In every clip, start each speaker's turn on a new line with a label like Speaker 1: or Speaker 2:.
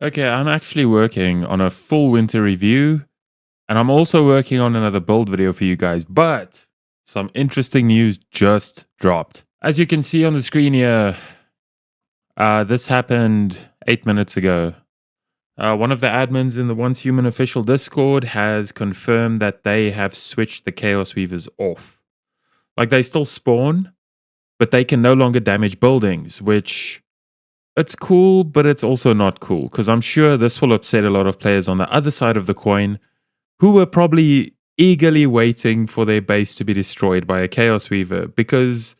Speaker 1: Okay, I'm actually working on a full winter review, and I'm also working on another build video for you guys, but some interesting news just dropped. As you can see on the screen here, this happened 8 minutes ago. One of the admins in the Once Human official Discord has confirmed that they have switched the Chaosweavers off. Like, they still spawn, but they can no longer damage buildings, which it's cool, but it's also not cool, because I'm sure this will upset a lot of players on the other side of the coin who were probably eagerly waiting for their base to be destroyed by a Chaos Weaver, because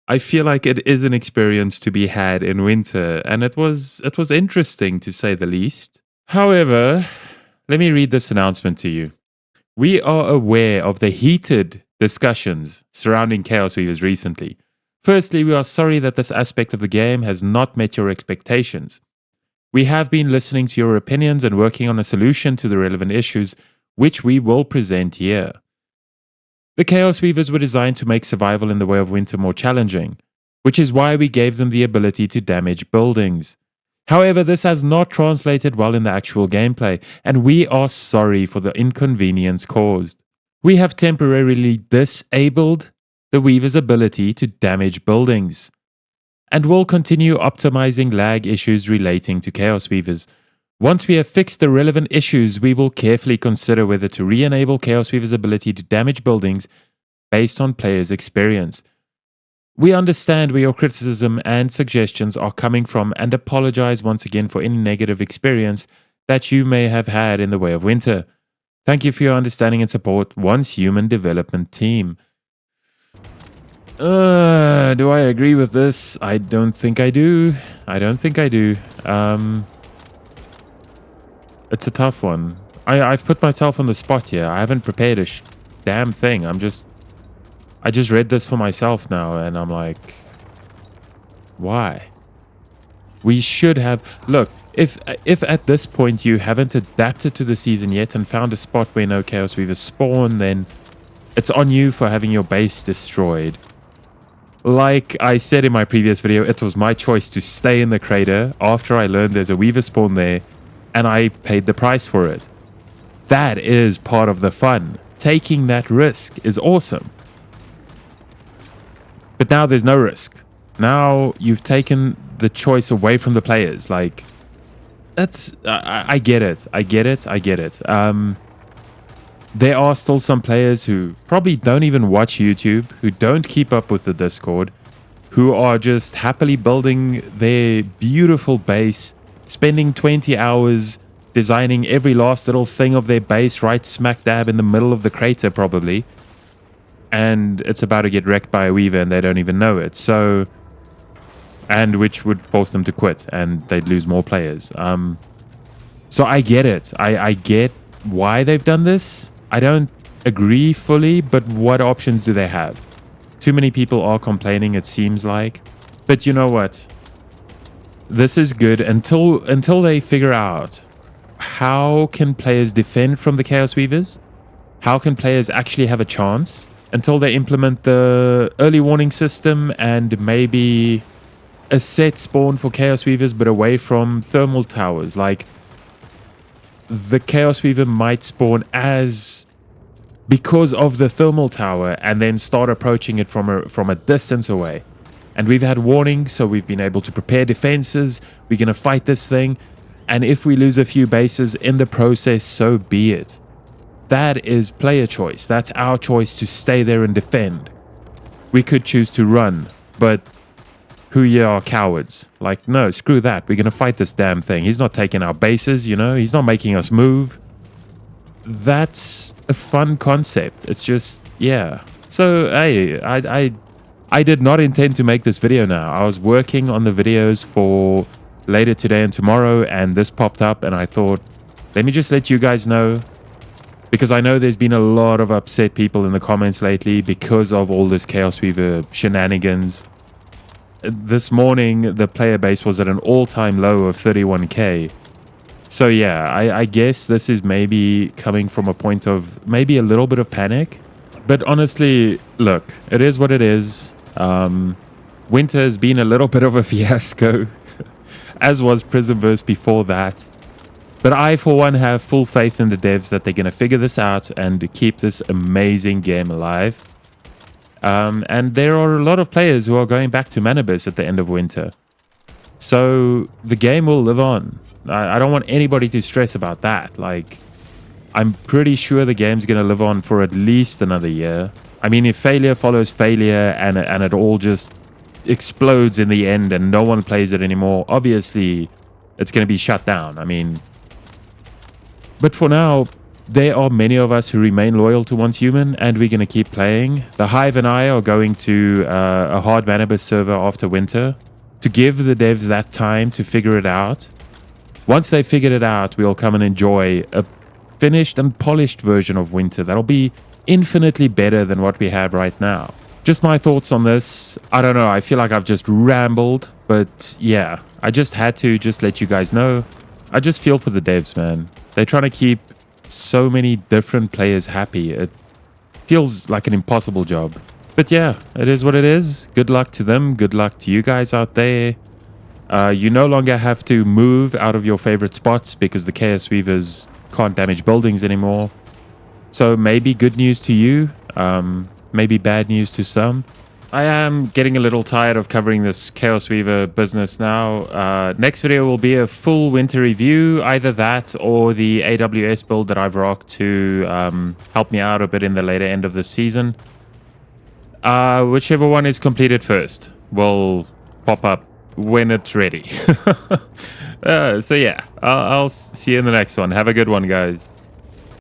Speaker 1: I feel like it is an experience to be had in winter, and it was interesting to say the least. However, let me read this announcement to you. We are aware of the heated discussions surrounding Chaos Weavers recently. Firstly, we are sorry that this aspect of the game has not met your expectations. We have been listening to your opinions and working on a solution to the relevant issues, which we will present here. The Chaos Weavers were designed to make survival in the way of winter more challenging, which is why we gave them the ability to damage buildings. However, this has not translated well in the actual gameplay, and we are sorry for the inconvenience caused. We have temporarily disabled the Weaver's ability to damage buildings, and will continue optimizing lag issues relating to Chaos Weavers. Once we have fixed the relevant issues, we will carefully consider whether to re-enable Chaos Weaver's ability to damage buildings based on players' experience. We understand where your criticism and suggestions are coming from and apologize once again for any negative experience that you may have had in the way of winter. Thank you for your understanding and support, Once Human Development Team. Do I agree with this? I don't think I do. It's a tough one. I've put myself on the spot here. I haven't prepared a damn thing. I just read this for myself now, and I'm like, why? We should have... Look, if at this point you haven't adapted to the season yet and found a spot where no Chaos Weavers spawn, then it's on you for having your base destroyed. Like I said in my previous video, it was my choice to stay in the crater after I learned there's a Weaver spawn there, and I paid the price for it. That is part of the fun. Taking that risk is awesome. But now there's no risk. Now you've taken the choice away from the players. Like, that's... I get it. There are still some players who probably don't even watch YouTube, who don't keep up with the Discord, who are just happily building their beautiful base, spending 20 hours designing every last little thing of their base right smack dab in the middle of the crater probably, and it's about to get wrecked by a Weaver and they don't even know it. So, and which would force them to quit and they'd lose more players. So I get it. I get why they've done this. I don't agree fully, but what options do they have? Too many people are complaining, it seems like. But you know what? This is good until they figure out how can players defend from the Chaos Weavers? How can players actually have a chance? Until they implement the early warning system and maybe a set spawn for Chaos Weavers, but away from thermal towers. Like, the Chaos Weaver might spawn because of the thermal tower and then start approaching it from a distance away. And we've had warnings, so we've been able to prepare defenses. We're going to fight this thing. And if we lose a few bases in the process, so be it. That is player choice. That's our choice to stay there and defend. We could choose to run, but who you are cowards. Like, no, screw that. We're going to fight this damn thing. He's not taking our bases, you know. He's not making us move. That's a fun concept. It's just, yeah. So, hey, I did not intend to make this video now. I was working on the videos for later today and tomorrow, and this popped up, and I thought, let me just let you guys know, because I know there's been a lot of upset people in the comments lately because of all this Chaos Weaver shenanigans. This morning, the player base was at an all-time low of 31k. So yeah, I guess this is maybe coming from a point of maybe a little bit of panic. But honestly, look, it is what it is. Winter has been a little bit of a fiasco. as was Prismverse before that. But I, for one, have full faith in the devs that they're going to figure this out and keep this amazing game alive. And there are a lot of players who are going back to Manibus at the end of winter. So the game will live on. I don't want anybody to stress about that. Like, I'm pretty sure the game's going to live on for at least another year. I mean, if failure follows failure and it all just explodes in the end and no one plays it anymore, obviously it's going to be shut down. I mean, but for now, there are many of us who remain loyal to Once Human, and we're going to keep playing. The Hive and I are going to a hard Manibus server after winter to give the devs that time to figure it out. Once they figured it out, we'll come and enjoy a finished and polished version of winter that'll be infinitely better than what we have right now. Just my thoughts on this. I don't know. I feel like I've just rambled, but yeah, I just had to just let you guys know. I just feel for the devs, man. They're trying to keep so many different players happy. It feels like an impossible job. But yeah, it is what it is. Good luck to them. Good luck to you guys out there. You no longer have to move out of your favorite spots because the Chaosweavers can't damage buildings anymore. So maybe good news to you. Maybe bad news to some. I am getting a little tired of covering this Chaosweaver business now. Next video will be a full winter review, either that or the AWS build that I've rocked to help me out a bit in the later end of the season. Whichever one is completed first will pop up when it's ready. So yeah, I'll see you in the next one. Have a good one, guys.